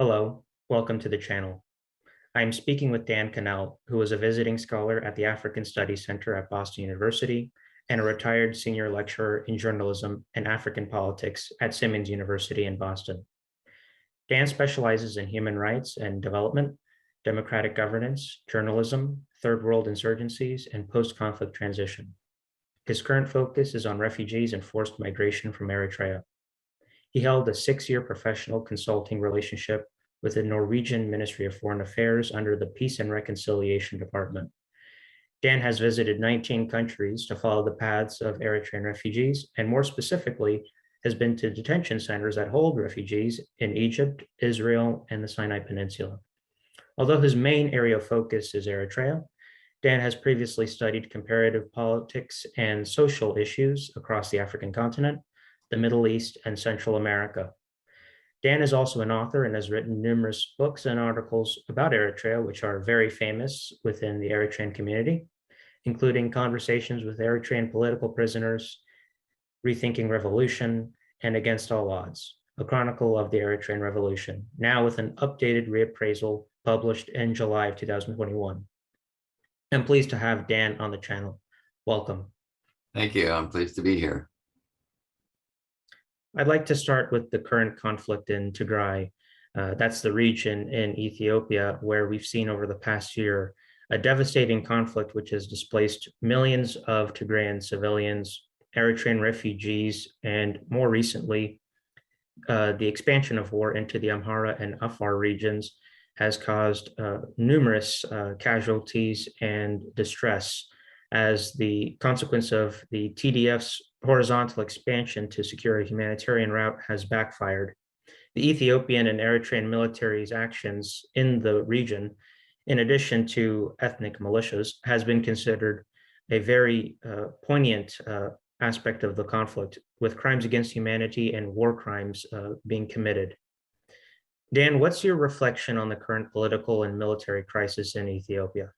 Hello, welcome to the channel. I am speaking with Dan Connell, who is a visiting scholar at the African Studies Center at Boston University and a retired senior lecturer in journalism and African politics at Simmons University in Boston. Dan specializes in human rights and development, democratic governance, journalism, third world insurgencies, and post-conflict transition. His current focus is on refugees and forced migration from Eritrea. He held a 6-year professional consulting relationship with the Norwegian Ministry of Foreign Affairs under the Peace and Reconciliation Department. Dan has visited 19 countries to follow the paths of Eritrean refugees, and more specifically, has been to detention centers that hold refugees in Egypt, Israel, and the Sinai Peninsula. Although his main area of focus is Eritrea, Dan has previously studied comparative politics and social issues across the African continent, the Middle East, and Central America. Dan is also an author and has written numerous books and articles about Eritrea, which are very famous within the Eritrean community, including Conversations with Eritrean Political Prisoners, Rethinking Revolution, and Against All Odds, a chronicle of the Eritrean Revolution, now with an updated reappraisal published in July of 2021. I'm pleased to have Dan on the channel. Welcome. Thank you. I'm pleased to be here. I'd like to start with the current conflict in Tigray. That's the region in Ethiopia where we've seen over the past year a devastating conflict which has displaced millions of Tigrayan civilians, Eritrean refugees, and more recently, the expansion of war into the Amhara and Afar regions has caused numerous casualties and distress as the consequence of the TDF's horizontal expansion to secure a humanitarian route has backfired. The Ethiopian and Eritrean military's actions in the region, in addition to ethnic militias, has been considered a very poignant aspect of the conflict, with crimes against humanity and war crimes being committed. Dan, what's your reflection on the current political and military crisis in Ethiopia?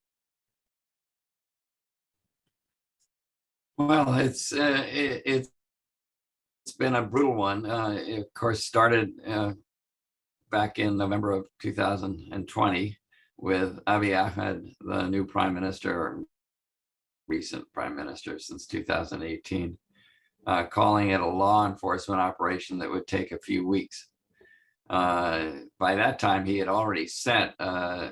Well, it's been a brutal one. It, of course, started back in November of 2020 with Abiy Ahmed, the new prime minister, or recent prime minister since 2018, calling it a law enforcement operation that would take a few weeks. By that time, he had already sent a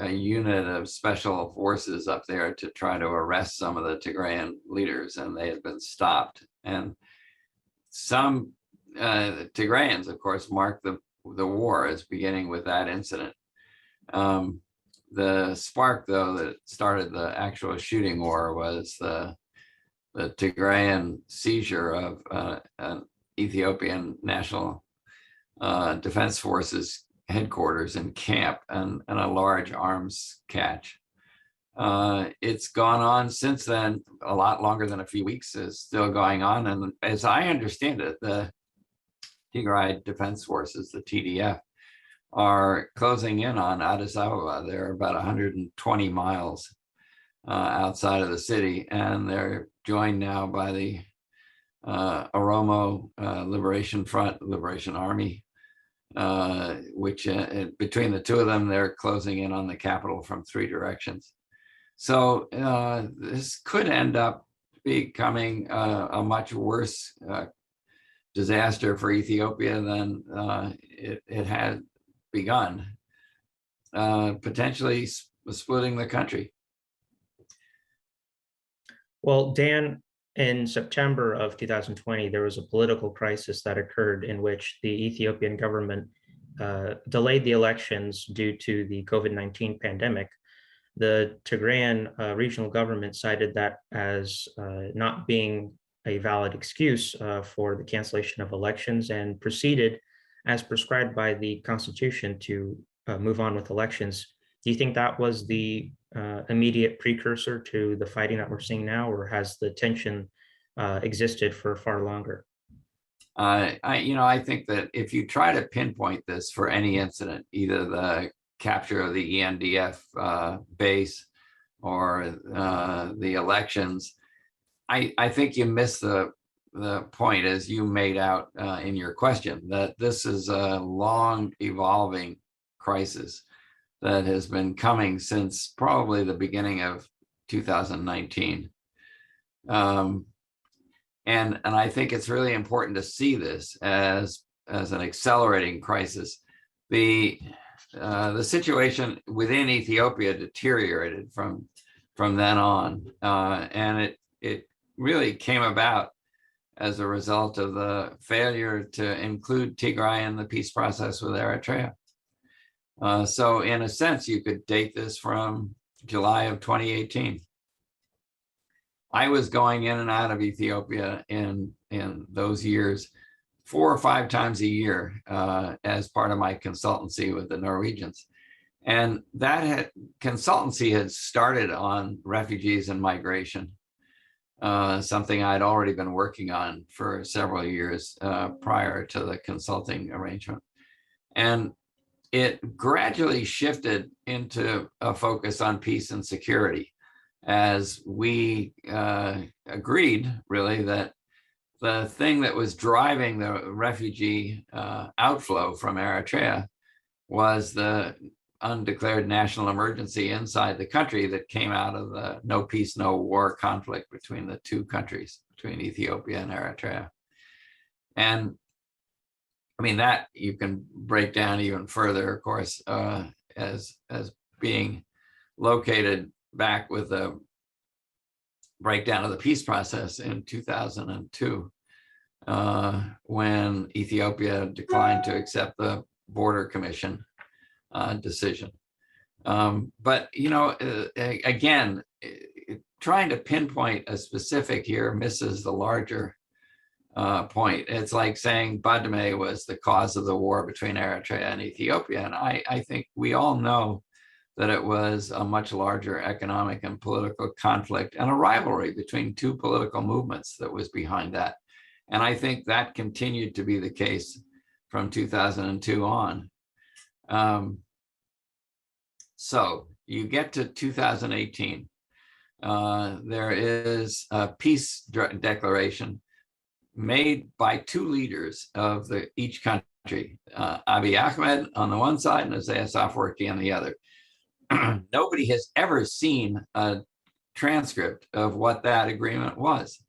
unit of special forces up there to try to arrest some of the Tigrayan leaders, and they had been stopped. And some Tigrayans, of course, marked the war as beginning with that incident. The spark, though, that started the actual shooting war was the Tigrayan seizure of an Ethiopian National Defense Forces headquarters and camp and a large arms catch. It's gone on since then, a lot longer than a few weeks is still going on. And as I understand it, the Tigray Defense Forces, the TDF, are closing in on Addis Ababa. They're about 120 miles outside of the city, and they're joined now by the Oromo Liberation Front, Liberation Army, which between the two of them, they're closing in on the capital from 3 directions. So this could end up becoming a much worse disaster for Ethiopia than it had begun, potentially splitting the country. Well, Dan, in September of 2020, there was a political crisis that occurred in which the Ethiopian government delayed the elections due to the COVID-19 pandemic. The Tigrayan regional government cited that as not being a valid excuse for the cancellation of elections and proceeded as prescribed by the Constitution to move on with elections. Do you think that was the immediate precursor to the fighting that we're seeing now, or has the tension existed for far longer? I think that if you try to pinpoint this for any incident, either the capture of the ENDF base or the elections, I think you miss the the point, as you made out in your question, that this is a long evolving crisis that has been coming since probably the beginning of 2019. And I think it's really important to see this as an accelerating crisis. The situation within Ethiopia deteriorated from then on, and it really came about as a result of the failure to include Tigray in the peace process with Eritrea. So in a sense, you could date this from July of 2018. I was going in and out of Ethiopia in those years 4 or 5 times a year as part of my consultancy with the Norwegians. And that consultancy had started on refugees and migration, something I'd already been working on for several years prior to the consulting arrangement. And it gradually shifted into a focus on peace and security, as we agreed, really, that the thing that was driving the refugee outflow from Eritrea was the undeclared national emergency inside the country that came out of the no peace, no war conflict between the two countries, between Ethiopia and Eritrea. And I mean, that you can break down even further, of course, as being located back with the breakdown of the peace process in 2002, when Ethiopia declined to accept the Border Commission decision. But, you know, again, trying to pinpoint a specific here misses the larger point. It's like saying Badme was the cause of the war between Eritrea and Ethiopia. And I think we all know that it was a much larger economic and political conflict and a rivalry between two political movements that was behind that. And I think that continued to be the case from 2002 on. So you get to 2018, there is a peace declaration made by 2 leaders of each country, Abiy Ahmed on the one side and Isaias Afwerki on the other. Nobody has ever seen a transcript of what that agreement was.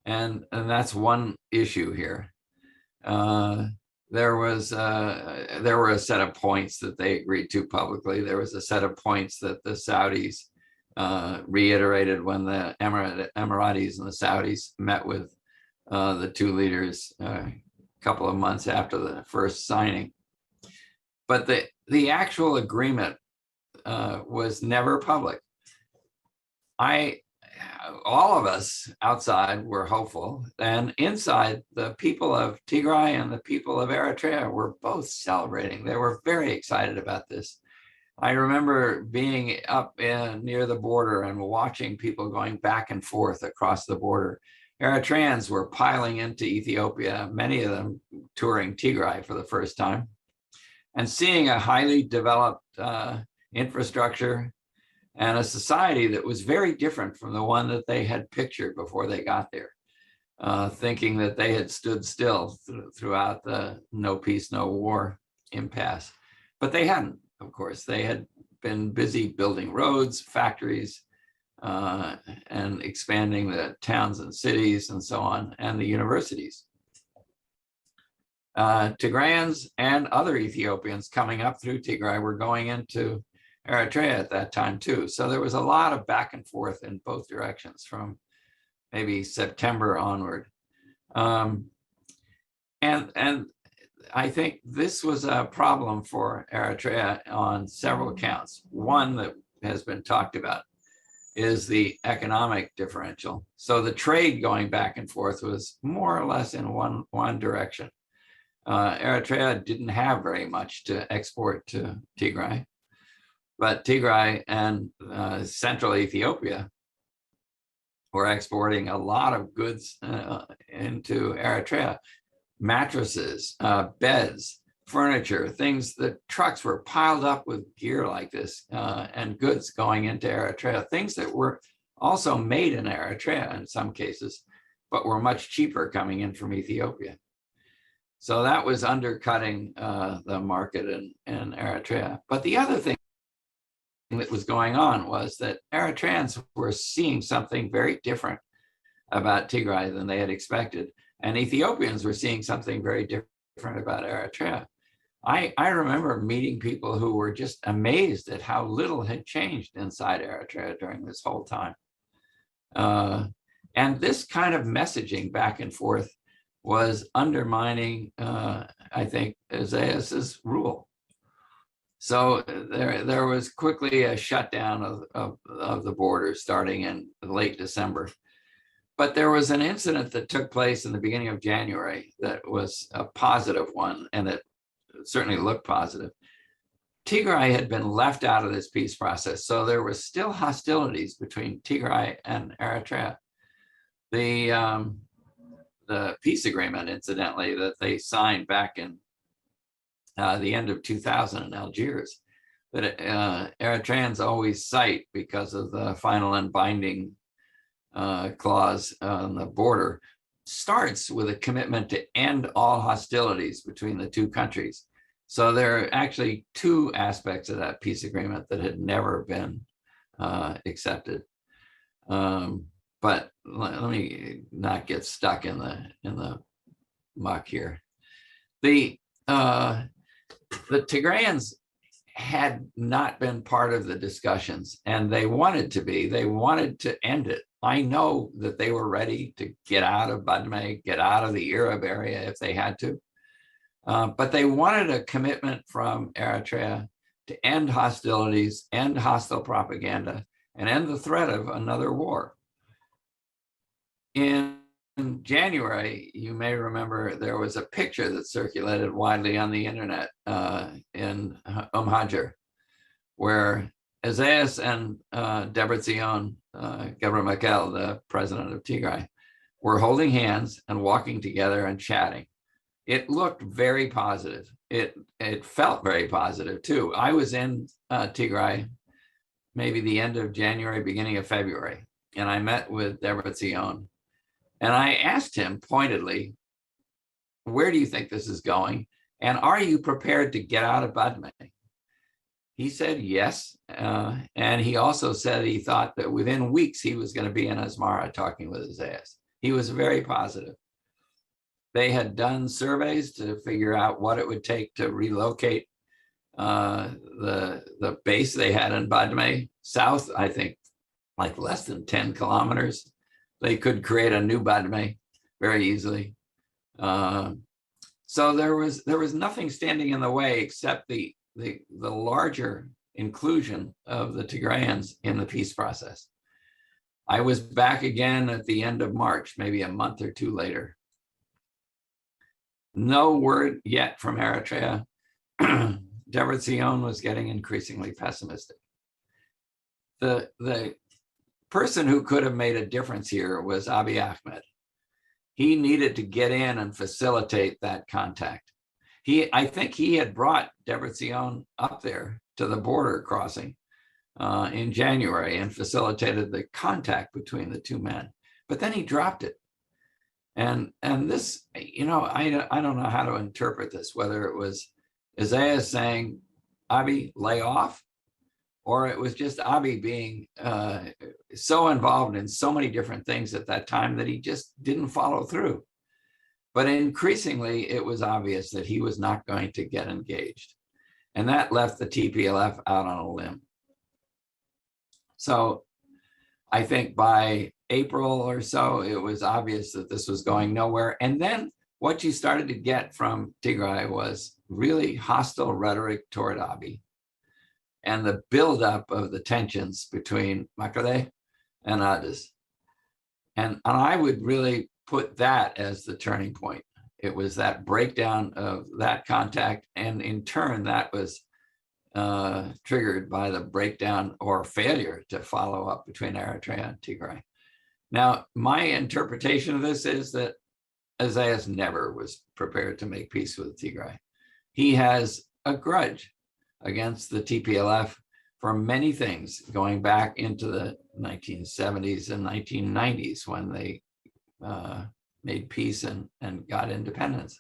And that's one issue here. There were a set of points that they agreed to publicly. There was a set of points that the Saudis reiterated when the Emiratis and the Saudis met with the 2 leaders a couple of months after the first signing. But the actual agreement was never public. All of us outside were hopeful, and inside, the people of Tigray and the people of Eritrea were both celebrating. They were very excited about this. I remember being up near the border and watching people going back and forth across the border. Eritreans were piling into Ethiopia, many of them touring Tigray for the first time, and seeing a highly developed infrastructure and a society that was very different from the one that they had pictured before they got there, thinking that they had stood still throughout the no peace, no war impasse. But they hadn't, of course. They had been busy building roads, factories, and expanding the towns and cities and so on, and the universities. Tigrayans and other Ethiopians coming up through Tigray were going into Eritrea at that time too. So there was a lot of back and forth in both directions from maybe September onward. And I think this was a problem for Eritrea on several counts. One that has been talked about is the economic differential. So the trade going back and forth was more or less in one direction. Eritrea didn't have very much to export to Tigray, but Tigray and central Ethiopia were exporting a lot of goods into Eritrea. Mattresses, beds, furniture, things that trucks were piled up with gear like this and goods going into Eritrea, things that were also made in Eritrea in some cases, but were much cheaper coming in from Ethiopia. So that was undercutting the market in Eritrea. But the other thing that was going on was that Eritreans were seeing something very different about Tigray than they had expected. And Ethiopians were seeing something very different about Eritrea. I remember meeting people who were just amazed at how little had changed inside Eritrea during this whole time. And this kind of messaging back and forth was undermining, I think, Isaias's rule. So there was quickly a shutdown of the border starting in late December. But there was an incident that took place in the beginning of January that was a positive one, and it certainly looked positive. Tigray had been left out of this peace process, so there were still hostilities between Tigray and Eritrea. The peace agreement, incidentally, that they signed back in the end of 2000 in Algiers, that Eritreans always cite because of the final and binding clause on the border, starts with a commitment to end all hostilities between the two countries. So there are actually two aspects of that peace agreement that had never been accepted. But let me not get stuck in the muck here. The Tigrayans had not been part of the discussions, and they wanted to be. They wanted to end it. I know that they were ready to get out of Badme, get out of the Arab area if they had to. But they wanted a commitment from Eritrea to end hostilities, end hostile propaganda, and end the threat of another war. In January, you may remember there was a picture that circulated widely on the internet in Hajar, where Isaias and Debretsion Gebremichael, the president of Tigray, were holding hands and walking together and chatting. It looked very positive. It felt very positive too. I was in Tigray maybe the end of January, beginning of February, and I met with Debretsion. And I asked him pointedly, where do you think this is going? And are you prepared to get out of Badme? He said yes. And he also said he thought that within weeks he was going to be in Asmara talking with Isaias. He was very positive. They had done surveys to figure out what it would take to relocate the base they had in Badme south, I think like less than 10 kilometers. They could create a new Badme very easily. So there was nothing standing in the way except the larger inclusion of the Tigrayans in the peace process. I was back again at the end of March, maybe a month or two later. No word yet from Eritrea. Debretsion was getting increasingly pessimistic. The person who could have made a difference here was Abiy Ahmed. He needed to get in and facilitate that contact. I think he had brought Debretsion up there to the border crossing in January and facilitated the contact between the two men, but then he dropped it. And this, I don't know how to interpret this, whether it was Isaiah saying, Abiy, lay off, or it was just Abiy being so involved in so many different things at that time that he just didn't follow through. But increasingly, it was obvious that he was not going to get engaged. And that left the TPLF out on a limb. So I think by April or so, it was obvious that this was going nowhere. And then what you started to get from Tigray was really hostile rhetoric toward Abiy and the buildup of the tensions between Makale and Addis. And I would really put that as the turning point. It was that breakdown of that contact. And in turn, that was triggered by the breakdown or failure to follow up between Eritrea and Tigray. Now, my interpretation of this is that Isaias never was prepared to make peace with Tigray. He has a grudge against the TPLF for many things, going back into the 1970s and 1990s when they made peace and got independence.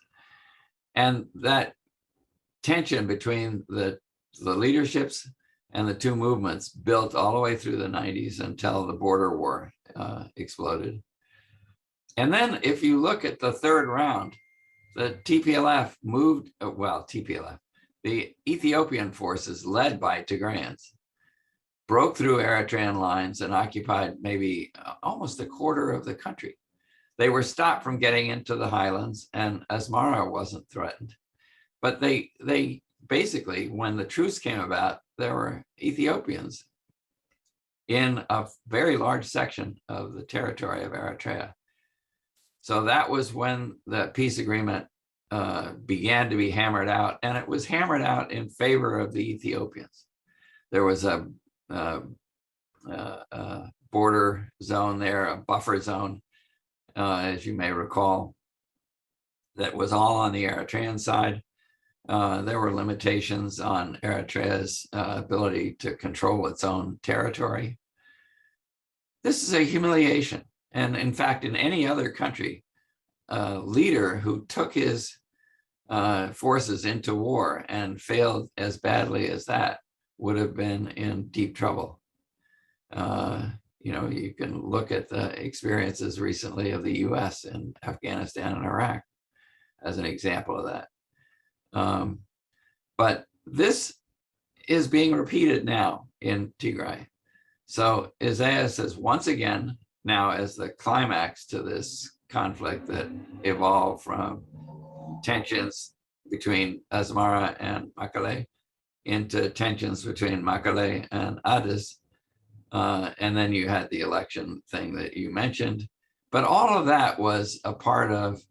And that tension between the leaderships and the two movements built all the way through the 90s until the border war exploded. And then if you look at the third round, the TPLF moved, the Ethiopian forces led by Tigrayans broke through Eritrean lines and occupied maybe almost a quarter of the country. They were stopped from getting into the highlands, and Asmara wasn't threatened. But they basically, when the truce came about, there were Ethiopians in a very large section of the territory of Eritrea. So that was when the peace agreement began to be hammered out, and it was hammered out in favor of the Ethiopians. There was a border zone there, a buffer zone, as you may recall, that was all on the Eritrean side. There were limitations on Eritrea's ability to control its own territory. This is a humiliation. And in fact, in any other country, a leader who took his forces into war and failed as badly as that would have been in deep trouble. You can look at the experiences recently of the US in Afghanistan and Iraq as an example of that. But this is being repeated now in Tigray. So Isaiah says, once again, now as the climax to this conflict that evolved from tensions between Asmara and Mekelle into tensions between Mekelle and Addis. And then you had the election thing that you mentioned. But all of that was a part of,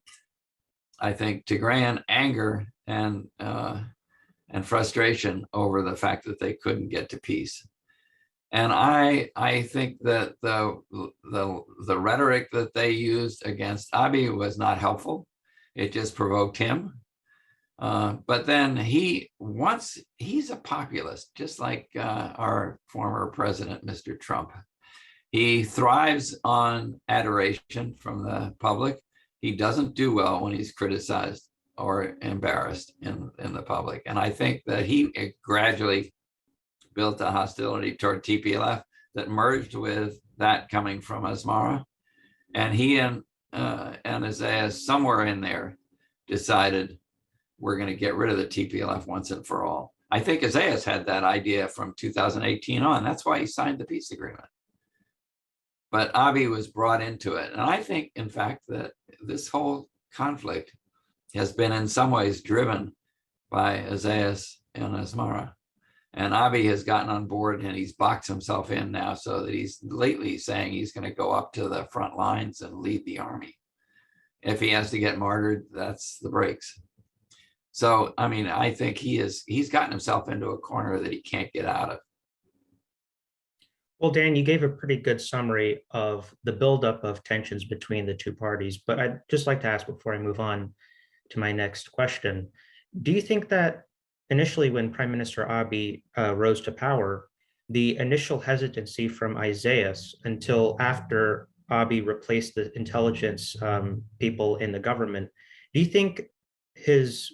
I think, Tigrayan anger and frustration over the fact that they couldn't get to peace. And I think that the rhetoric that they used against Abiy was not helpful. It just provoked him. But then he's a populist, just like our former president, Mr. Trump. He thrives on adoration from the public. He doesn't do well when he's criticized or embarrassed in the public. And I think that he gradually built a hostility toward TPLF that merged with that coming from Asmara. And he and Isaiah, somewhere in there, decided we're going to get rid of the TPLF once and for all. I think Isaiah's had that idea from 2018 on. That's why he signed the peace agreement. But Abiy was brought into it. And I think, in fact, that this whole conflict has been in some ways driven by Isaiah and Asmara. And Abiy has gotten on board and he's boxed himself in now so that he's lately saying he's going to go up to the front lines and lead the army. If he has to get martyred, that's the breaks. So, I mean, I think he's gotten himself into a corner that he can't get out of. Well, Dan, you gave a pretty good summary of the buildup of tensions between the two parties, but I'd just like to ask before I move on to my next question, do you think that initially when Prime Minister Abiy rose to power, the initial hesitancy from Isaiah until after Abiy replaced the intelligence people in the government, do you think his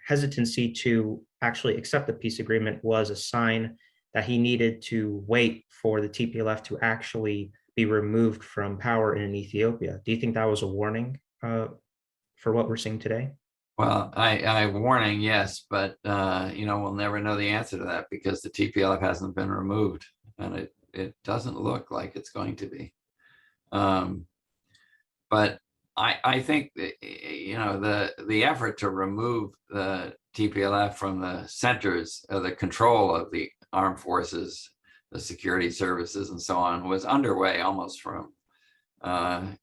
hesitancy to actually accept the peace agreement was a sign that he needed to wait for the TPLF to actually be removed from power in Ethiopia? Do you think that was a warning for what we're seeing today? Well, I warning, yes, but we'll never know the answer to that because the TPLF hasn't been removed, and it doesn't look like it's going to be. But I think that, the effort to remove the TPLF from the centers of the control of the armed forces, the security services, and so on was underway almost from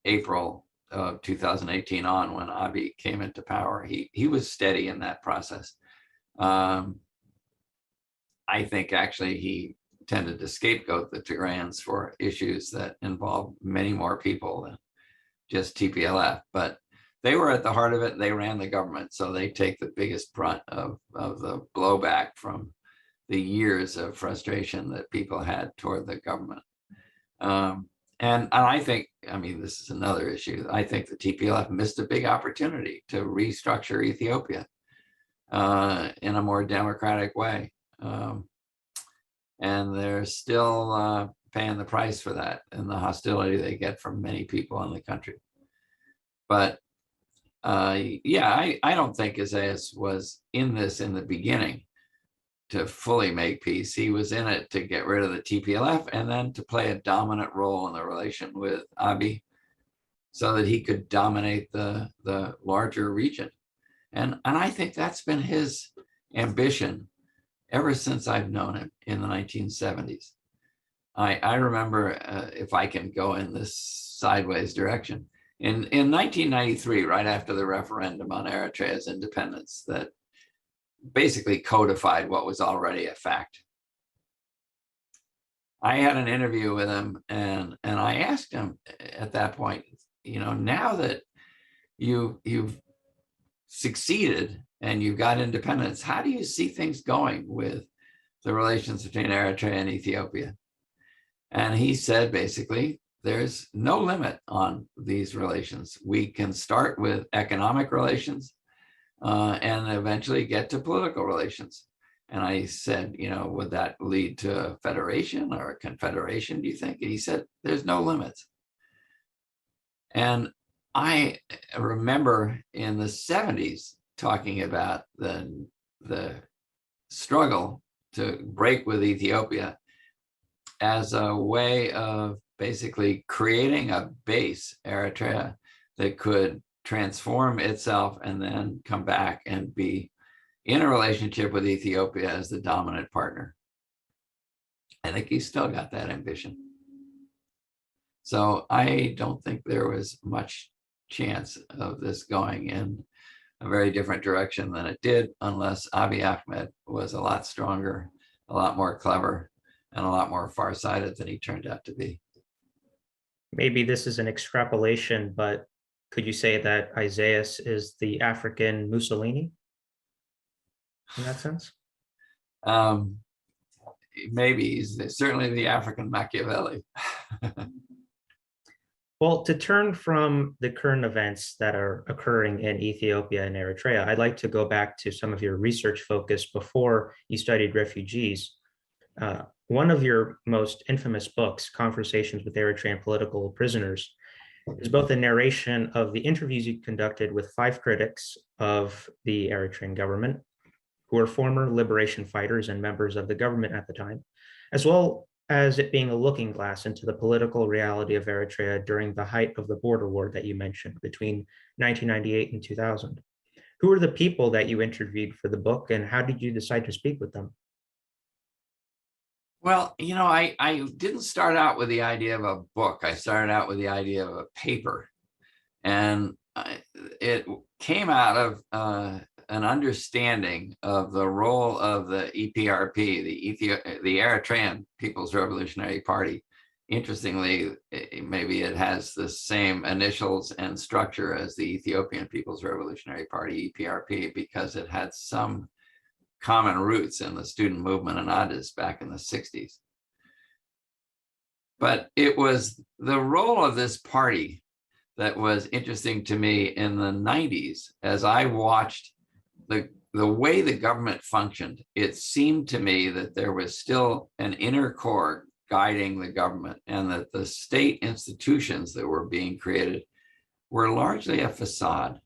April of 2018 on, when Abiy came into power. He was steady in that process. I think actually he tended to scapegoat the Tigrayans for issues that involved many more people than just TPLF, but they were at the heart of it. They ran the government, so they take the biggest brunt of the blowback from the years of frustration that people had toward the government. And I think, I mean, this is another issue. I think the TPLF missed a big opportunity to restructure Ethiopia in a more democratic way. And they're still paying the price for that and the hostility they get from many people in the country. But yeah, I don't think Isaias was in this in the beginning to fully make peace. He was in it to get rid of the TPLF and then to play a dominant role in the relation with Abiy so that he could dominate the larger region. And I think that's been his ambition ever since I've known him in the 1970s. I remember, if I can go in this sideways direction, in 1993, right after the referendum on Eritrea's independence, that basically codified what was already a fact. I had an interview with him, and I asked him at that point, you know, now that you've succeeded and you've got independence, how do you see things going with the relations between Eritrea and Ethiopia? And he said, basically, there's no limit on these relations. We can start with economic relations and eventually get to political relations. And I said, you know, would that lead to a federation or a confederation, do you think? And he said, there's no limits. And I remember in the 70s talking about the struggle to break with Ethiopia as a way of basically creating a base, Eritrea, that could transform itself and then come back and be in a relationship with Ethiopia as the dominant partner. I think he's still got that ambition. So I don't think there was much chance of this going in a very different direction than it did, unless Abiy Ahmed was a lot stronger, a lot more clever, and a lot more farsighted than he turned out to be. Maybe this is an extrapolation, but could you say that Isaias is the African Mussolini in that sense? Maybe he's certainly the African Machiavelli. Well, to turn from the current events that are occurring in Ethiopia and Eritrea, I'd like to go back to some of your research focus before you studied refugees. One of your most infamous books, Conversations with Eritrean Political Prisoners, is both a narration of the interviews you conducted with 5 critics of the Eritrean government, who were former liberation fighters and members of the government at the time, as well as it being a looking glass into the political reality of Eritrea during the height of the border war that you mentioned between 1998 and 2000. Who were the people that you interviewed for the book, and how did you decide to speak with them? Well, you know, I didn't start out with the idea of a book. I started out with the idea of a paper. And it came out of an understanding of the role of the EPRP, the Eritrean People's Revolutionary Party. Interestingly, maybe it has the same initials and structure as the Ethiopian People's Revolutionary Party, EPRP, because it had some common roots in the student movement in Addis back in the 60s. But it was the role of this party that was interesting to me in the 90s. As I watched the way the government functioned, it seemed to me that there was still an inner core guiding the government, and that the state institutions that were being created were largely a facade.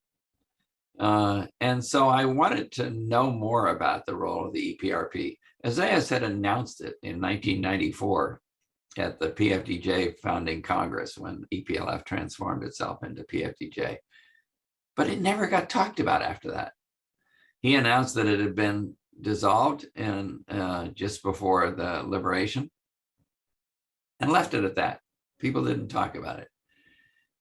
And so I wanted to know more about the role of the EPRP. Isaias had announced it in 1994 at the PFDJ founding Congress when EPLF transformed itself into PFDJ. But it never got talked about after that. He announced that it had been dissolved just before the liberation and left it at that. People didn't talk about it.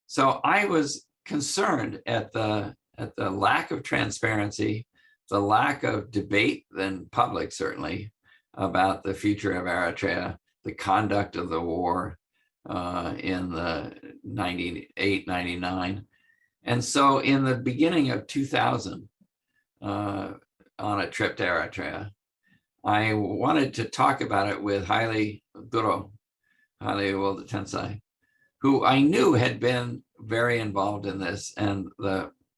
So I was concerned at the lack of transparency, the lack of debate in public, certainly, about the future of Eritrea, the conduct of the war in the 98, 99. And so in the beginning of 2000, on a trip to Eritrea, I wanted to talk about it with Haile Duro, Haile Wildetensai, who I knew had been very involved in this, and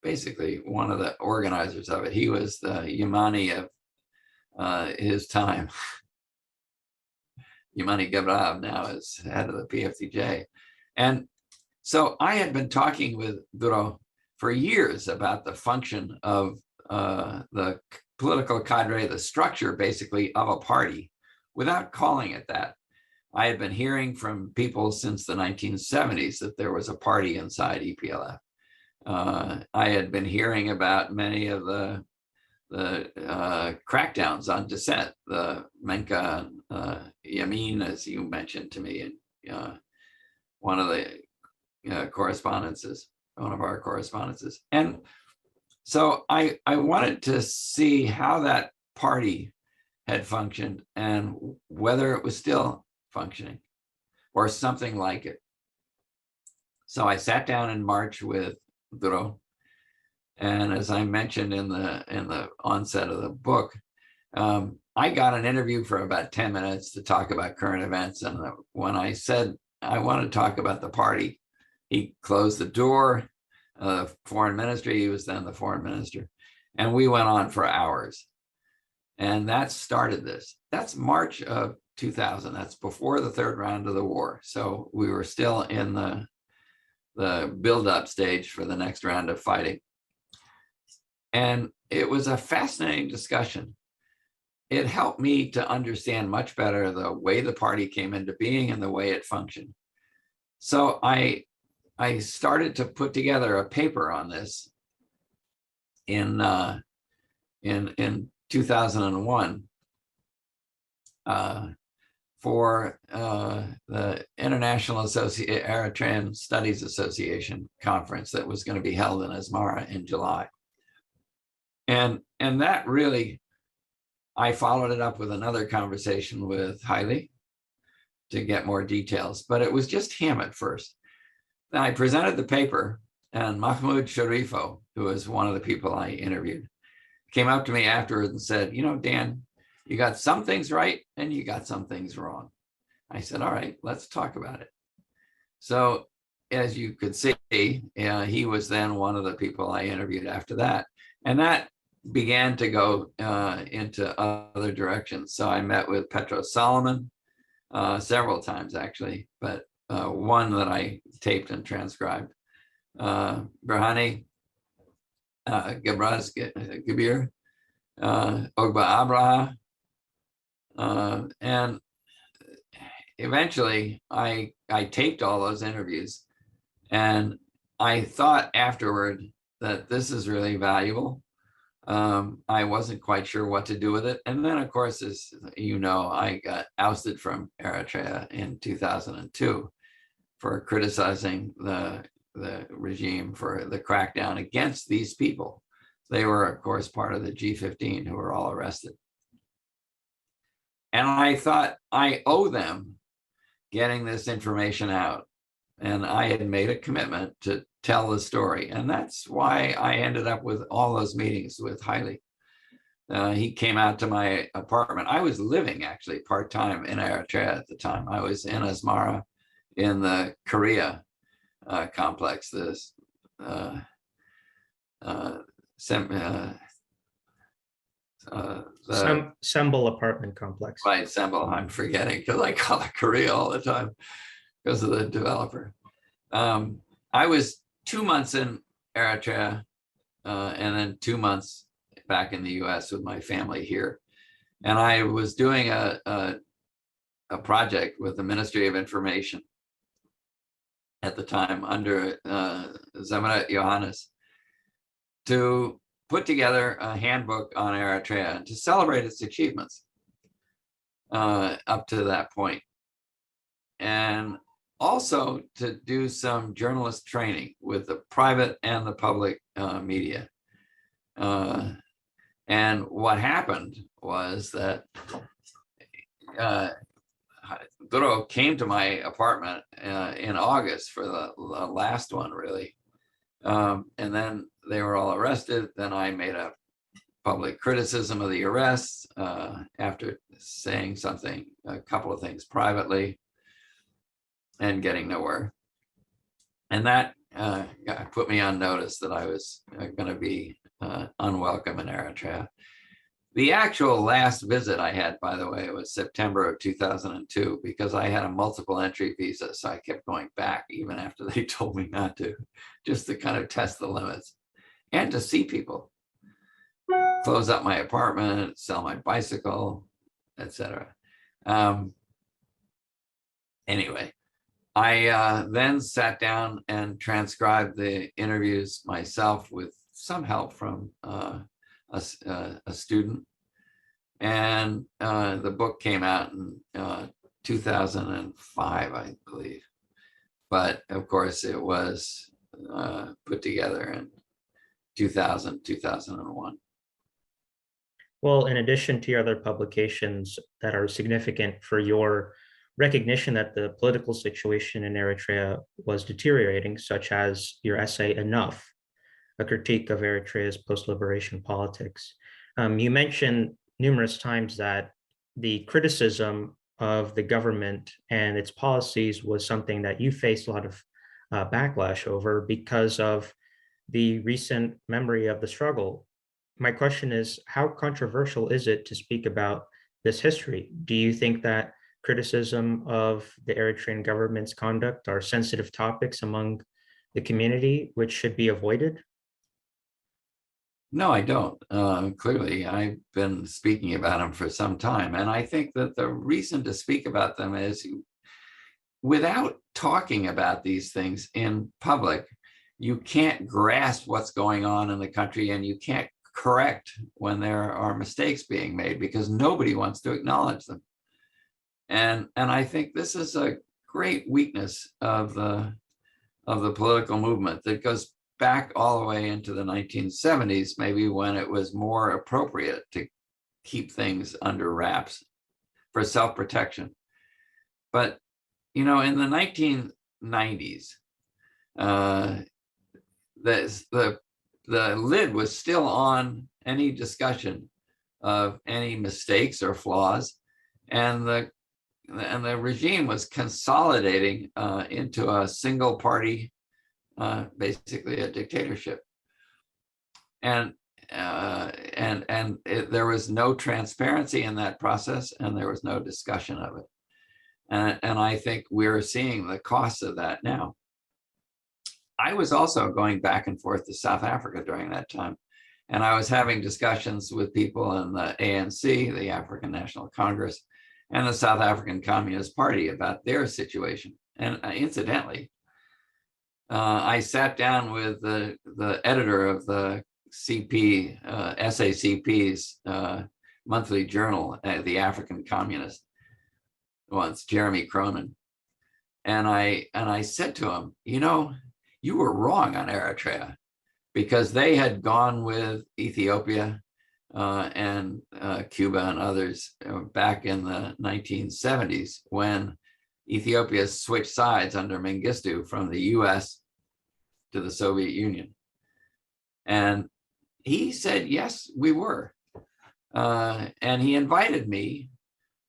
basically one of the organizers of it. He was the Yemeni of his time. Yemeni Gabrav now is head of the PFDJ. And so I had been talking with Duro for years about the function of the political cadre, the structure basically of a party, without calling it that. I had been hearing from people since the 1970s that there was a party inside EPLF. I had been hearing about many of the crackdowns on dissent, the Menka Yamin, as you mentioned to me, in one of the correspondences, one of our correspondences. And so I wanted to see how that party had functioned and whether it was still functioning or something like it. So I sat down in March with Duro, and as I mentioned in the onset of the book, I got an interview for about 10 minutes to talk about current events. And when I said I want to talk about the party, he closed the door. Foreign ministry, he was then the foreign minister, and we went on for hours. And that started this. That's March of 2000. That's before the third round of the war. So we were still in the build-up stage for the next round of fighting. And it was a fascinating discussion. It helped me to understand much better the way the party came into being and the way it functioned. So I started to put together a paper on this in 2001 for the International Eritrean Studies Association conference that was going to be held in Asmara in July. And that really, I followed it up with another conversation with Haile to get more details, but it was just him at first. Then I presented the paper, and Mahmoud Sharifo, who was one of the people I interviewed, came up to me afterwards and said, you know, Dan, you got some things right and you got some things wrong. I said, all right, let's talk about it. So as you could see, he was then one of the people I interviewed after that. And that began to go into other directions. So I met with Petros Solomon several times, actually, but one that I taped and transcribed. Berhane Gabir, Ogba Abraha, and eventually I taped all those interviews, and I thought afterward that this is really valuable. I wasn't quite sure what to do with it. And then, of course, as you know, I got ousted from Eritrea in 2002 for criticizing the regime for the crackdown against these people. They were, of course, part of the G15 who were all arrested. And I thought I owe them getting this information out. And I had made a commitment to tell the story. And that's why I ended up with all those meetings with Haile. He came out to my apartment. I was living actually part-time in Eritrea at the time. I was in Asmara in the Korea complex, this Semble apartment complex. Right, Semble, I'm forgetting because I call it Korea all the time because of the developer. I was 2 months in Eritrea and then 2 months back in the US with my family here. And I was doing a project with the Ministry of Information at the time under Zemaret Yohannes to put together a handbook on Eritrea and to celebrate its achievements up to that point. And also to do some journalist training with the private and the public media. And what happened was that Duro came to my apartment in August for the last one, really. And then they were all arrested. Then I made a public criticism of the arrests after saying something, a couple of things privately and getting nowhere. And that put me on notice that I was going to be unwelcome in Eritrea. The actual last visit I had, by the way, was September of 2002, because I had a multiple entry visa. So I kept going back even after they told me not to, just to kind of test the limits and to see people, close up my apartment, sell my bicycle, etc. Anyway, I then sat down and transcribed the interviews myself with some help from a student. And the book came out in 2005, I believe. But of course, it was put together in 2000, 2001. Well, in addition to your other publications that are significant for your recognition that the political situation in Eritrea was deteriorating, such as your essay, Enough, a critique of Eritrea's post-liberation politics. You mentioned numerous times that the criticism of the government and its policies was something that you faced a lot of backlash over because of the recent memory of the struggle. My question is, how controversial is it to speak about this history? Do you think that criticism of the Eritrean government's conduct are sensitive topics among the community, which should be avoided? No, I don't. Clearly, I've been speaking about them for some time. And I think that the reason to speak about them is without talking about these things in public, you can't grasp what's going on in the country, and you can't correct when there are mistakes being made because nobody wants to acknowledge them. And I think this is a great weakness of the political movement that goes back all the way into the 1970s, maybe, when it was more appropriate to keep things under wraps for self-protection. But, you know, in the 1990s, the lid was still on any discussion of any mistakes or flaws, and the regime was consolidating into a single party, basically a dictatorship, and there was no transparency in that process, and there was no discussion of it, and I think we're seeing the costs of that now. I was also going back and forth to South Africa during that time, and I was having discussions with people in the ANC, the African National Congress, and the South African Communist Party about their situation. And incidentally, I sat down with the editor of the SACP's monthly journal, the African Communist, once, Jeremy Cronin, and I said to him, you know, you were wrong on Eritrea, because they had gone with Ethiopia and Cuba and others back in the 1970s, when Ethiopia switched sides under Mengistu from the US to the Soviet Union. And he said, yes, we were. And he invited me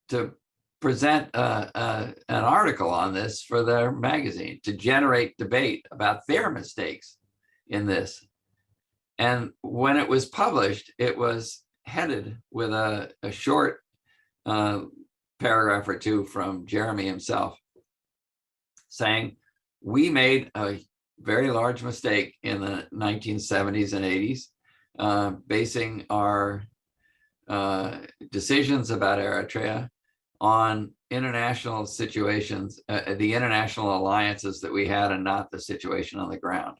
to present an article on this for their magazine to generate debate about their mistakes in this. And when it was published, it was headed with a short paragraph or two from Jeremy himself, saying, we made a very large mistake in the 1970s and 80s, basing our decisions about Eritrea on international situations, the international alliances that we had, and not the situation on the ground.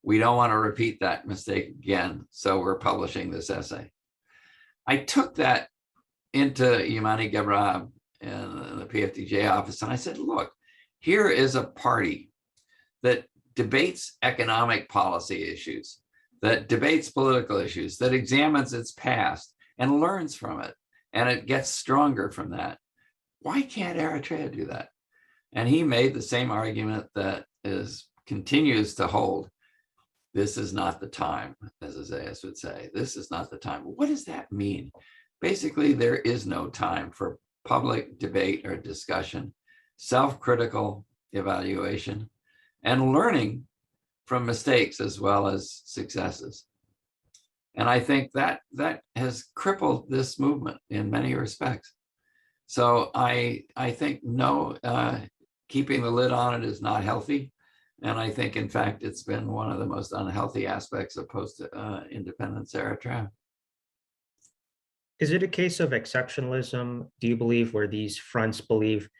We don't want to repeat that mistake again, so we're publishing this essay. I took that into Yamani Gabrab in the PFDJ office, and I said, look, here is a party that debates economic policy issues, that debates political issues, that examines its past and learns from it, and it gets stronger from that. Why can't Eritrea do that? And he made the same argument that continues to hold. This is not the time, as Isaias would say. This is not the time. What does that mean? Basically, there is no time for public debate or discussion, self-critical evaluation, and learning from mistakes as well as successes. And I think that has crippled this movement in many respects. So I think no, keeping the lid on it is not healthy. And I think, in fact, it's been one of the most unhealthy aspects of post-independence Eritrea. Is it a case of exceptionalism, do you believe, where these fronts believe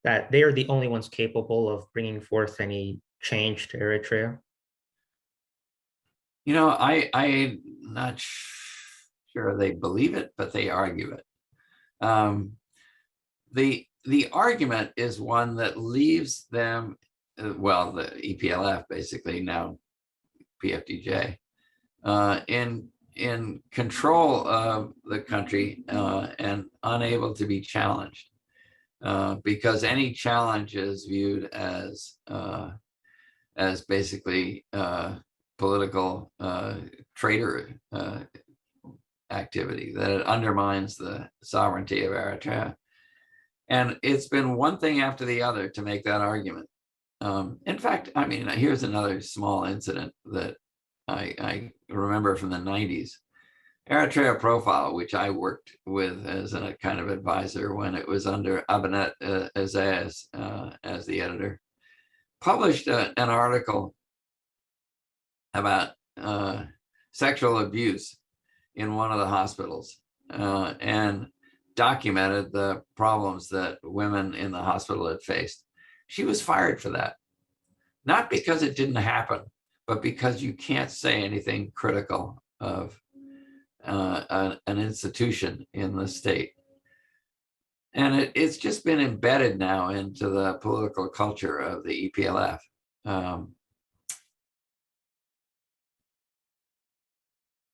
that they are the only ones capable of bringing forth any change to Eritrea? I'm not sure they believe it, but they argue it. The argument is one that leaves them, well, the EPLF, basically now PFDJ, in control of the country and unable to be challenged, because any challenge is viewed as basically political traitor activity, that it undermines the sovereignty of Eritrea. And it's been one thing after the other to make that argument. In fact, I mean, here's another small incident that I remember from the 90s. Eritrea Profile, which I worked with as a kind of advisor when it was under Abenet Azaz as the editor, published an article about sexual abuse in one of the hospitals and documented the problems that women in the hospital had faced. She was fired for that, not because it didn't happen, but because you can't say anything critical of an institution in the state. And it's just been embedded now into the political culture of the EPLF.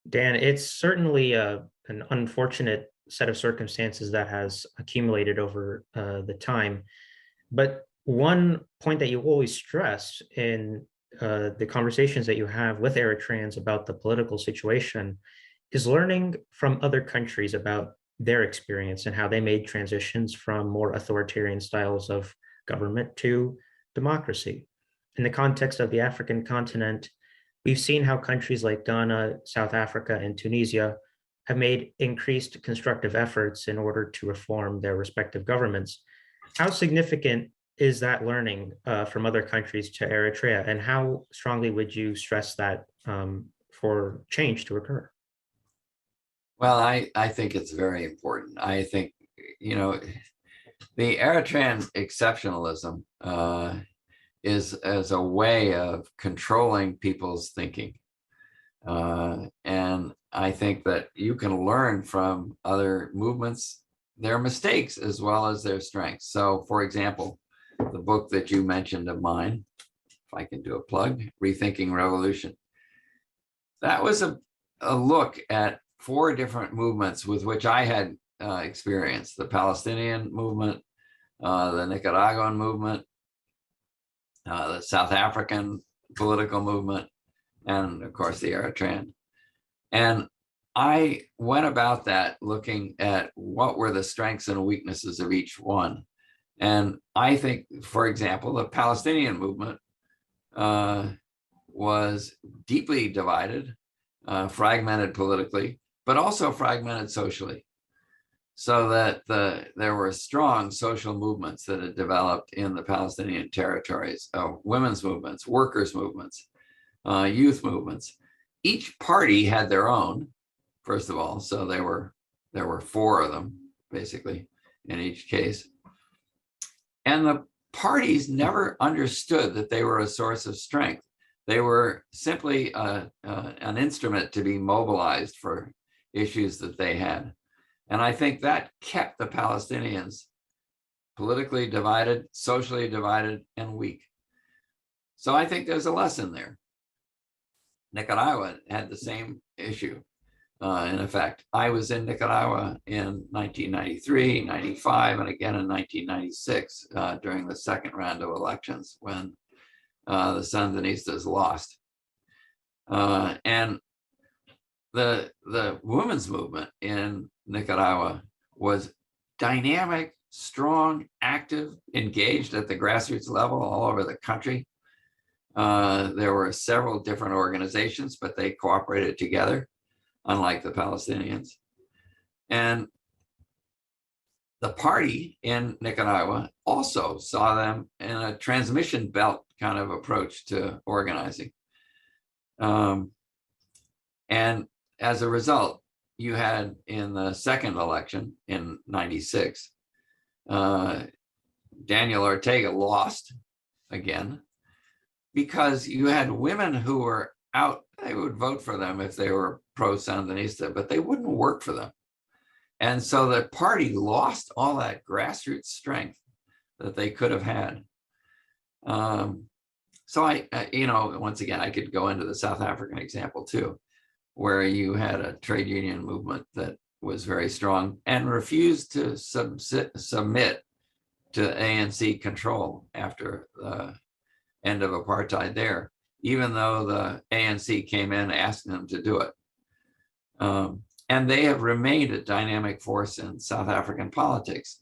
Dan, it's certainly an unfortunate set of circumstances that has accumulated over the time. But one point that you always stress in the conversations that you have with Eritreans about the political situation is learning from other countries about their experience and how they made transitions from more authoritarian styles of government to democracy. In the context of the African continent, we've seen how countries like Ghana, South Africa, and Tunisia have made increased constructive efforts in order to reform their respective governments. How significant is that learning from other countries to Eritrea, and how strongly would you stress that for change to occur? Well, I think it's very important. I think, the Eritrean exceptionalism is as a way of controlling people's thinking. And I think that you can learn from other movements, their mistakes as well as their strengths. So, for example, the book that you mentioned of mine, if I can do a plug, Rethinking Revolution. That was a look at 4 different movements with which I had experience: the Palestinian movement, the Nicaraguan movement, the South African political movement, and of course the Eritrean. And I went about that looking at what were the strengths and weaknesses of each one. And I think, for example, the Palestinian movement was deeply divided, fragmented politically, but also fragmented socially. So that there were strong social movements that had developed in the Palestinian territories, women's movements, workers' movements, youth movements. Each party had their own, first of all. So there were 4 of them, basically, in each case. And the parties never understood that they were a source of strength. They were simply an instrument to be mobilized for issues that they had. And I think that kept the Palestinians politically divided, socially divided, and weak. So I think there's a lesson there. Nicaragua had the same issue. In effect, I was in Nicaragua in 1993, 95, and again in 1996 during the second round of elections when the Sandinistas lost. And the women's movement in Nicaragua was dynamic, strong, active, engaged at the grassroots level all over the country. There were several different organizations, but they cooperated together, unlike the Palestinians. And the party in Nicaragua also saw them in a transmission belt kind of approach to organizing. And as a result, you had in the second election in '96, Daniel Ortega lost again because you had women who were out. They would vote for them if they were pro-Sandinista, but they wouldn't work for them. And so the party lost all that grassroots strength that they could have had. So once again, I could go into the South African example too, where you had a trade union movement that was very strong and refused to submit to ANC control after the end of apartheid there, even though the ANC came in asking them to do it. And they have remained a dynamic force in South African politics.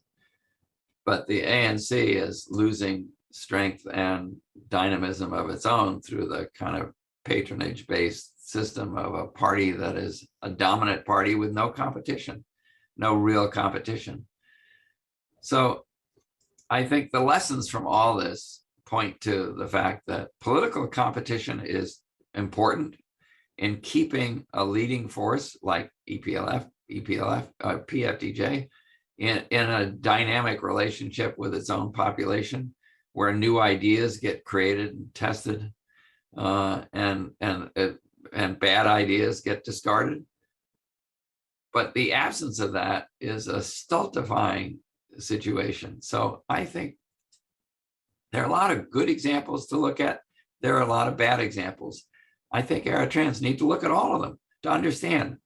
But the ANC is losing strength and dynamism of its own through the kind of patronage-based system of a party that is a dominant party with no competition, no real competition. So I think the lessons from all this point to the fact that political competition is important in keeping a leading force like EPLF, PFDJ in a dynamic relationship with its own population, where new ideas get created and tested, and bad ideas get discarded. But the absence of that is a stultifying situation. So I think there are a lot of good examples to look at. There are a lot of bad examples. I think Eritreans need to look at all of them to understand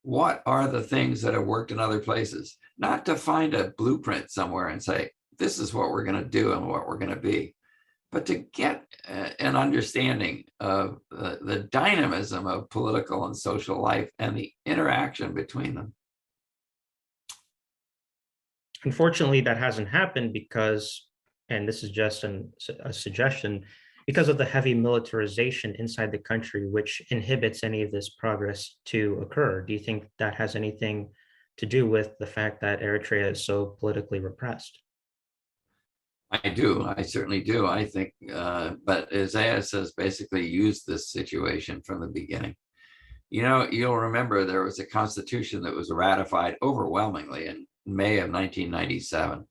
what are the things that have worked in other places, not to find a blueprint somewhere and say, this is what we're going to do and what we're going to be, but to get an understanding of the dynamism of political and social life and the interaction between them. Unfortunately, that hasn't happened because, and this is just a suggestion, because of the heavy militarization inside the country, which inhibits any of this progress to occur. Do you think that has anything to do with the fact that Eritrea is so politically repressed? I do. I certainly do. I think, but Isaiah has basically used this situation from the beginning. You'll remember there was a constitution that was ratified overwhelmingly in May of 1997.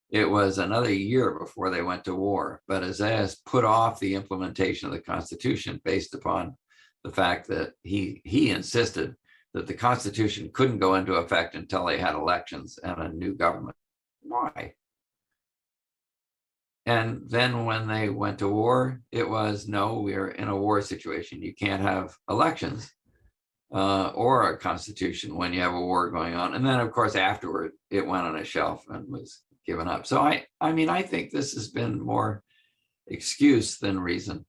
It was another year before they went to war, but Isaiah put off the implementation of the Constitution based upon the fact that he insisted that the Constitution couldn't go into effect until they had elections and a new government. Why? And then when they went to war, it was, no, we're in a war situation. You can't have elections or a constitution when you have a war going on. And then, of course, afterward, it went on a shelf and was given up. So I think this has been more excuse than reason.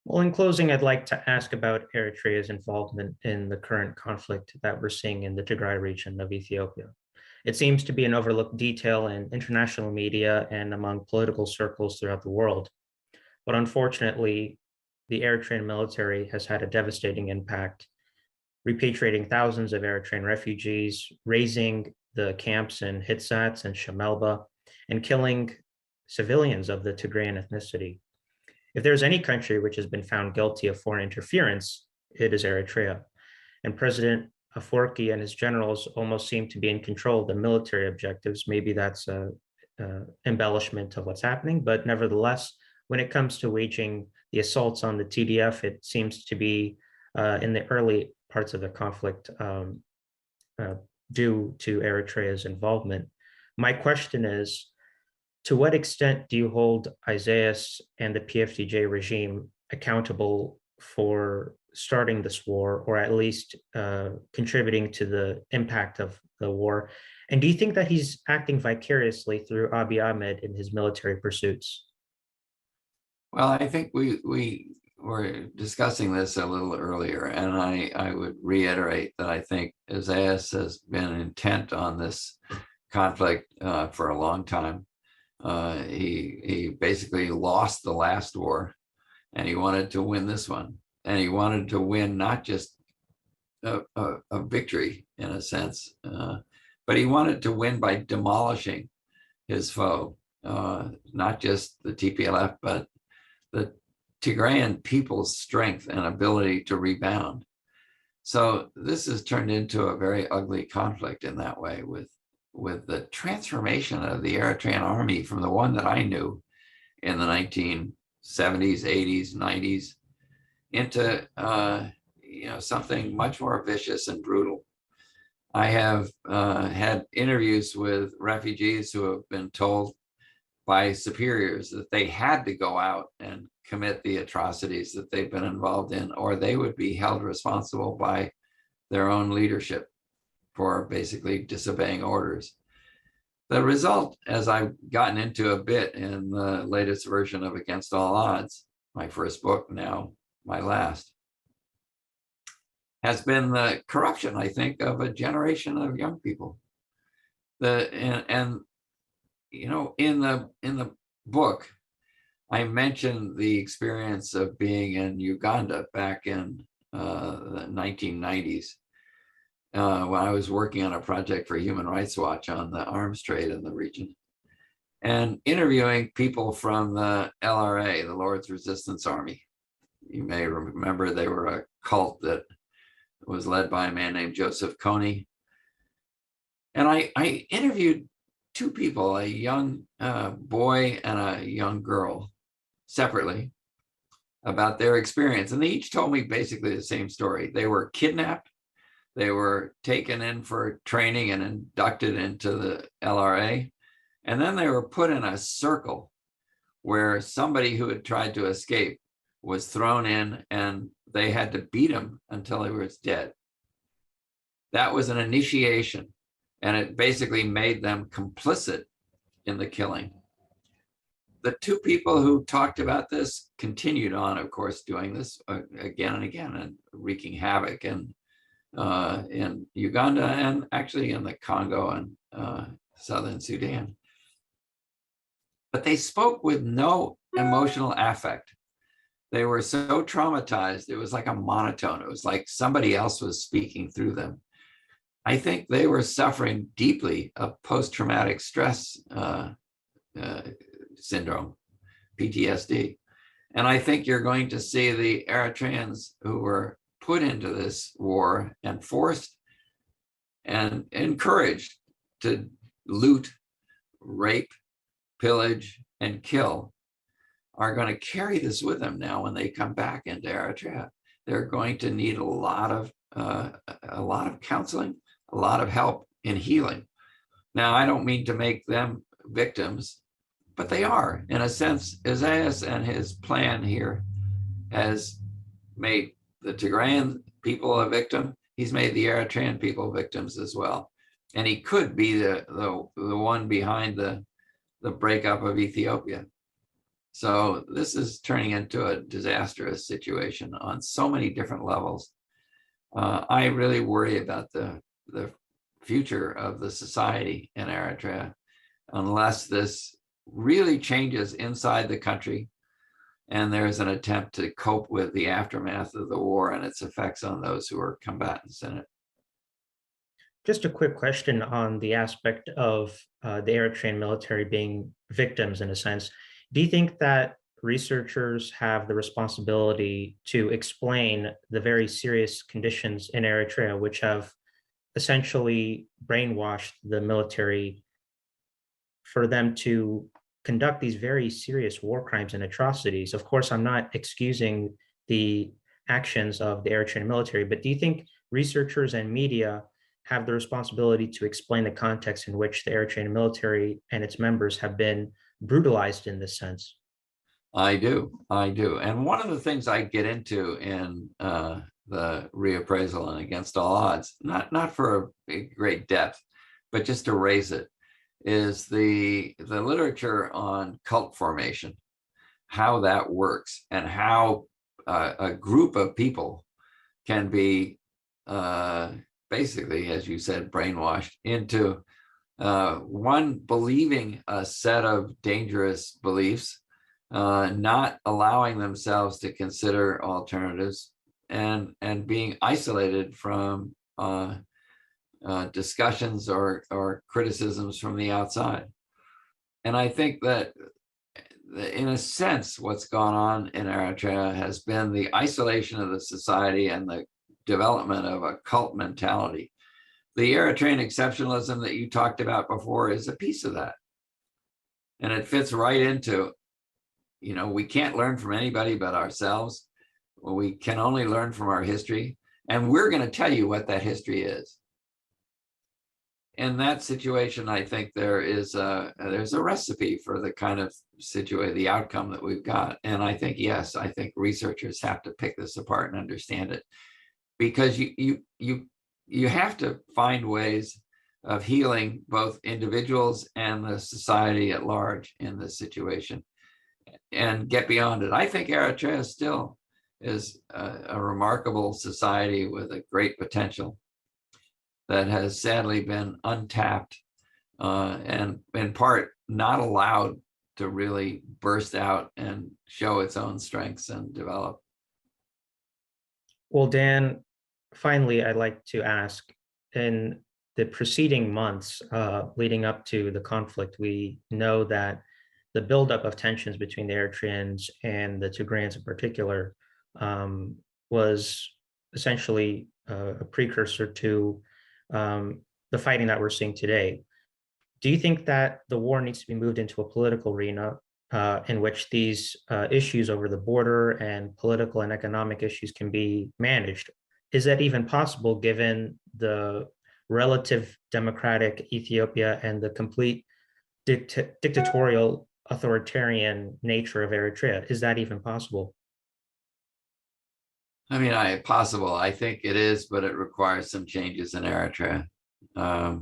Well, in closing, I'd like to ask about Eritrea's involvement in the current conflict that we're seeing in the Tigray region of Ethiopia. It seems to be an overlooked detail in international media and among political circles throughout the world. But unfortunately, the Eritrean military has had a devastating impact, repatriating thousands of Eritrean refugees, razing the camps in Hitsats and Shemelba, and killing civilians of the Tigrayan ethnicity. If there's any country which has been found guilty of foreign interference, it is Eritrea. And President Afwerki and his generals almost seem to be in control of the military objectives. Maybe that's an embellishment of what's happening, but nevertheless, when it comes to waging the assaults on the TDF, it seems to be in the early parts of the conflict due to Eritrea's involvement. My question is, to what extent do you hold Isaias and the PFDJ regime accountable for starting this war, or at least contributing to the impact of the war? And do you think that he's acting vicariously through Abiy Ahmed in his military pursuits? Well, I think we were discussing this a little earlier, and I would reiterate that I think Isaias has been intent on this conflict for a long time. He basically lost the last war, and he wanted to win this one. And he wanted to win not just a victory in a sense, but he wanted to win by demolishing his foe, not just the TPLF, but the Tigrayan people's strength and ability to rebound. So this has turned into a very ugly conflict in that way, with the transformation of the Eritrean army from the one that I knew in the 1970s, 80s, 90s into something much more vicious and brutal. I have had interviews with refugees who have been told by superiors that they had to go out and commit the atrocities that they've been involved in, or they would be held responsible by their own leadership for basically disobeying orders. The result, as I've gotten into a bit in the latest version of Against All Odds, my first book, now my last, has been the corruption, I think, of a generation of young people. In the book, I mentioned the experience of being in Uganda back in the 1990s, when I was working on a project for Human Rights Watch on the arms trade in the region, and interviewing people from the LRA, the Lord's Resistance Army. You may remember they were a cult that was led by a man named Joseph Kony. And I interviewed two people, a young boy and a young girl, separately, about their experience. And they each told me basically the same story. They were kidnapped, they were taken in for training and inducted into the LRA. And then they were put in a circle where somebody who had tried to escape was thrown in, and they had to beat him until he was dead. That was an initiation, and it basically made them complicit in the killing. The two people who talked about this continued on, of course, doing this again and again and wreaking havoc in Uganda and actually in the Congo and Southern Sudan. But they spoke with no emotional affect. They were so traumatized, it was like a monotone. It was like somebody else was speaking through them. I think they were suffering deeply of post-traumatic stress syndrome, PTSD. And I think you're going to see the Eritreans who were put into this war and forced and encouraged to loot, rape, pillage, and kill are going to carry this with them now when they come back into Eritrea. They're going to need a lot of counseling, a lot of help in healing. Now, I don't mean to make them victims, but they are. In a sense, Isaias and his plan here has made the Tigrayan people a victim. He's made the Eritrean people victims as well. And he could be the one behind the breakup of Ethiopia. So this is turning into a disastrous situation on so many different levels. I really worry about the future of the society in Eritrea unless this really changes inside the country and there's an attempt to cope with the aftermath of the war and its effects on those who are combatants in it. Just a quick question on the aspect of the Eritrean military being victims in a sense. Do you think that researchers have the responsibility to explain the very serious conditions in Eritrea, which have essentially brainwashed the military for them to conduct these very serious war crimes and atrocities? Of course, I'm not excusing the actions of the Eritrean military, but do you think researchers and media have the responsibility to explain the context in which the Eritrean military and its members have been brutalized in this sense? I do. And one of the things I get into in the reappraisal and Against All Odds, not for a great depth, but just to raise it, is the literature on cult formation, how that works, and how a group of people can be basically, as you said, brainwashed into One, believing a set of dangerous beliefs, not allowing themselves to consider alternatives, and being isolated from discussions or criticisms from the outside. And I think that in a sense, what's gone on in Eritrea has been the isolation of the society and the development of a cult mentality. The Eritrean exceptionalism that you talked about before is a piece of that. And it fits right into, we can't learn from anybody but ourselves. We can only learn from our history. And we're going to tell you what that history is. In that situation, I think there's a recipe for the kind of situation, the outcome that we've got. And I think, yes, I think researchers have to pick this apart and understand it, because you have to find ways of healing both individuals and the society at large in this situation and get beyond it. I think Eritrea still is a remarkable society with a great potential that has sadly been untapped and in part not allowed to really burst out and show its own strengths and develop. Well, Dan, finally, I'd like to ask, in the preceding months leading up to the conflict, we know that the buildup of tensions between the Eritreans and the Tigrayans in particular was essentially a precursor to the fighting that we're seeing today. Do you think that the war needs to be moved into a political arena in which these issues over the border and political and economic issues can be managed? Is that even possible given the relative democratic Ethiopia and the complete dictatorial authoritarian nature of Eritrea? Is that even possible? I mean, possible. I think it is, but it requires some changes in Eritrea. I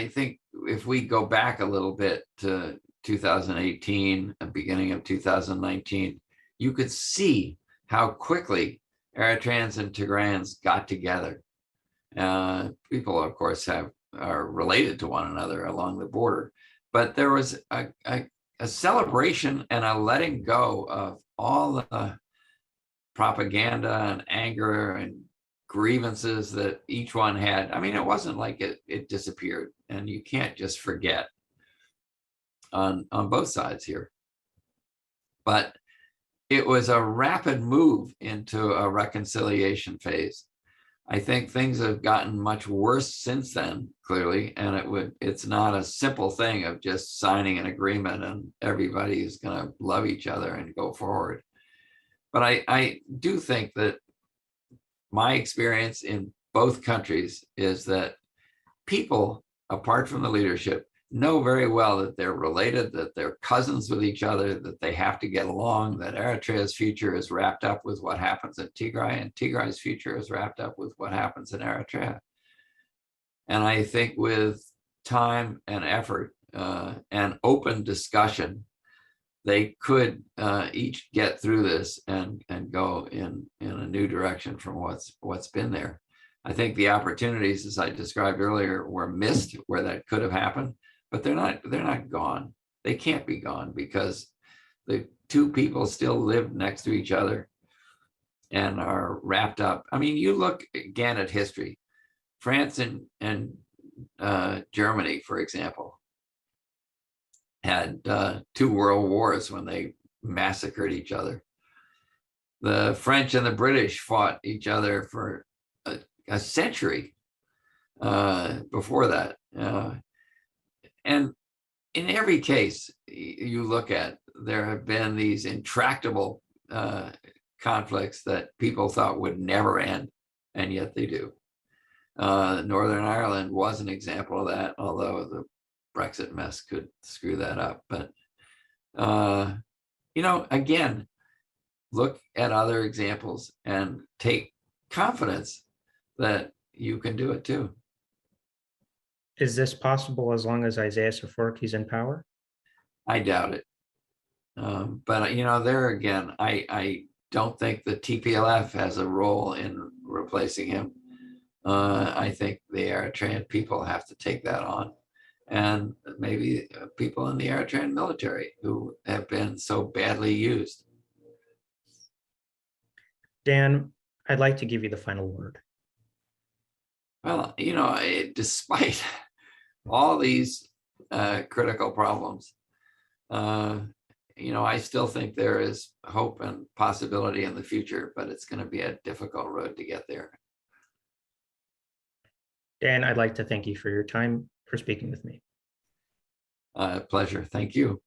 think if we go back a little bit to 2018 and beginning of 2019, you could see how quickly Eritreans and Tigrayans got together. People, of course, are related to one another along the border, but there was a celebration and a letting go of all the propaganda and anger and grievances that each one had. I mean, it wasn't like it disappeared, and you can't just forget on both sides here. But it was a rapid move into a reconciliation phase. I think things have gotten much worse since then, clearly, and it's not a simple thing of just signing an agreement and everybody's going to love each other and go forward. But I do think that my experience in both countries is that people, apart from the leadership, know very well that they're related, that they're cousins with each other, that they have to get along, that Eritrea's future is wrapped up with what happens in Tigray, and Tigray's future is wrapped up with what happens in Eritrea. And I think with time and effort and open discussion, they could each get through this and go in a new direction from what's been there. I think the opportunities, as I described earlier, were missed where that could have happened, but they're not gone. They can't be gone because the two people still live next to each other and are wrapped up. I mean, you look again at history. France and Germany, for example, had two world wars when they massacred each other. The French and the British fought each other for a century before that. And in every case you look at, there have been these intractable conflicts that people thought would never end, and yet they do. Northern Ireland was an example of that, although the Brexit mess could screw that up. But, again, look at other examples and take confidence that you can do it too. Is this possible as long as Isaias Afwerki is in power? I doubt it. But, there again, I don't think the TPLF has a role in replacing him. I think the Eritrean people have to take that on. And maybe people in the Eritrean military who have been so badly used. Dan, I'd like to give you the final word. Well, despite all these critical problems, I still think there is hope and possibility in the future, but it's going to be a difficult road to get there. Dan, I'd like to thank you for your time, for speaking with me. Pleasure. Thank you.